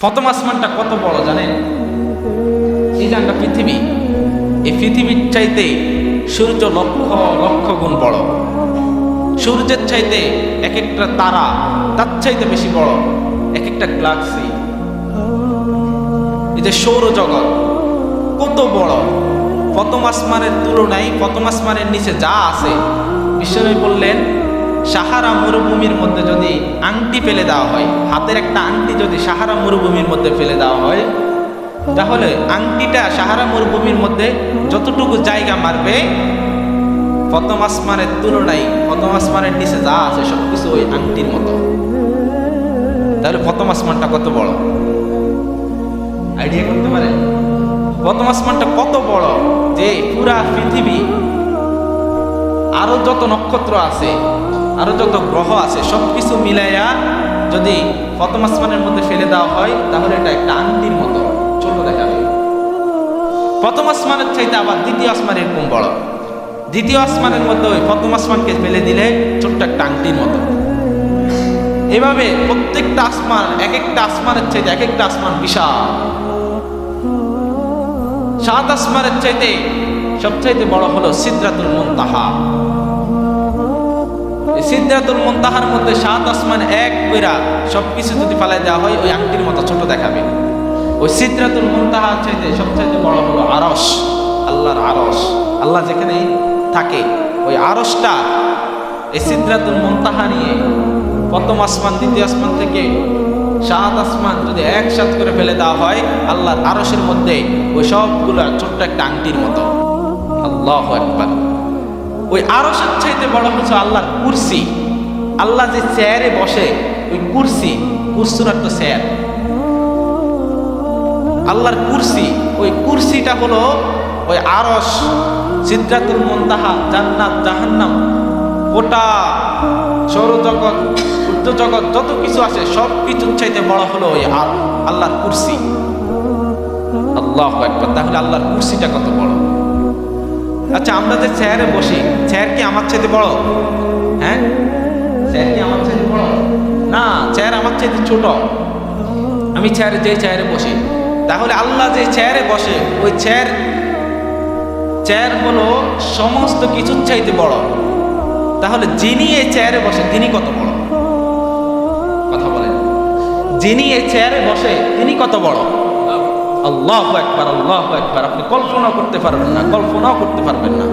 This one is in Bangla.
প্রথম আসমানটা কত বড় জানেন? এই যে আমরা পৃথিবী, এই পৃথিবীর চাইতে সূর্য লক্ষ লক্ষ গুণ বড়। সূর্যের চাইতে এক একটা তারা তার চাইতে বেশি বড়, এক একটা গ্যালাক্সি। এই যে সৌরজগৎ কত বড়, প্রথম আসমানের তুলনায় প্রথম আসমানের নিচে যা আছে, বিশ্বনবী বললেন সাহারা মরুভূমির মধ্যে যদি আংটি ফেলে দেওয়া হয়, হাতের একটা আংটি যদি সাহারা মরুভূমির মধ্যে ফেলে দেওয়া হয়, তাহলে আংটিটা সাহারা মরুভূমির মধ্যে যতটুকু জায়গা মারবে, প্রথম আসমানের তুলনায় প্রথম আসমানের নিচে যা আছে সবকিছু ওই আংটির মতো। তাহলে প্রথম আসমানটা কত বড়, আইডিয়া করতে পারেন? প্রথম আসমানটা কত বড় যে পুরা পৃথিবী, আরো যত নক্ষত্র আছে, আরো যত গ্রহ আছে, সবকিছু মিলাইয়া যদি প্রথম আসমানের মধ্যে ফেলে দেওয়া হয়, তাহলে এটা একটা আংটির মতো ছোট দেখাবে। প্রথম আসমানের চাইতে আবার দ্বিতীয় আসমান এরকম বড়, দ্বিতীয় আসমানের মধ্যে ওই প্রথম আসমানকে ফেলে দিলে ছোট্ট একটা আংটির মতো। এভাবে প্রত্যেকটা আসমান, এক একটা আসমানের চাইতে এক একটা আসমান বিশাল। সাত আসমানের চাইতে সবচাইতে বড় হলো সিদরাতুল মুনতাহা। সিদরাতুল মুনতাহার মধ্যে সাত আসমান এক কইরা সবকিছু যদি ফালাই দেওয়া হয়, ওই আংটির মতো ছোট দেখাবে। ওই সিদরাতুল মুনতাহার চাইতে সবচাইতে বড় হলো আরশ, আল্লাহর আরশ। আল্লাহ যেখানে থাকে ওই আরশটা, এই সিদরাতুল মুনতাহা নিয়ে প্রথম আসমান দ্বিতীয় আসমান থেকে সাত আসমান যদি একসাথে করে ফেলে দেওয়া হয়, আল্লাহর আরশের মধ্যে ওই সবগুলো ছোট্ট একটা আংটির মতো। আল্লাহু আকবার। ওই আরশের চাইতে বড় হচ্ছে আল্লাহর কুরসি। আল্লাহ যে চেয়ারে বসে, ওই কুরসি, কুরসির অর্থ চেয়ার। আল্লাহর কুরসি, ওই কুরসিটা হলো ওই আরশ, সিদরাতুল মুনতাহা, জান্নাত, জাহান্নাম, গোটা সৌরজগৎ, জগৎ যত কিছু আছে সব কিছুর চাইতে বড় হলো ওই আল্লাহর কুরসি। আল্লাহু আকবার। তাহলে আল্লাহর কুরসিটা কত বড়। আচ্ছা, আমরা যে চেয়ারে বসি, চেয়ার কি আমার চাইতে বড়? হ্যাঁ, চেয়ার কি আমার চাইতে বড়? না, চেয়ার আমার চাইতে ছোট। আমি যে চেয়ারে বসি, তাহলে আল্লাহ যে চেয়ারে বসে, ওই চেয়ার হলো সমস্ত কিছুর চাইতে বড়। তাহলে যিনি এই চেয়ারে বসে তিনি কত বড়? কথা বলেন, যিনি এই চেয়ারে বসে তিনি কত বড়? আল্লাহু আকবার, আল্লাহু আকবার। আপনি কল্পনা করতে পারবেন না, কল্পনাও করতে পারবেন না।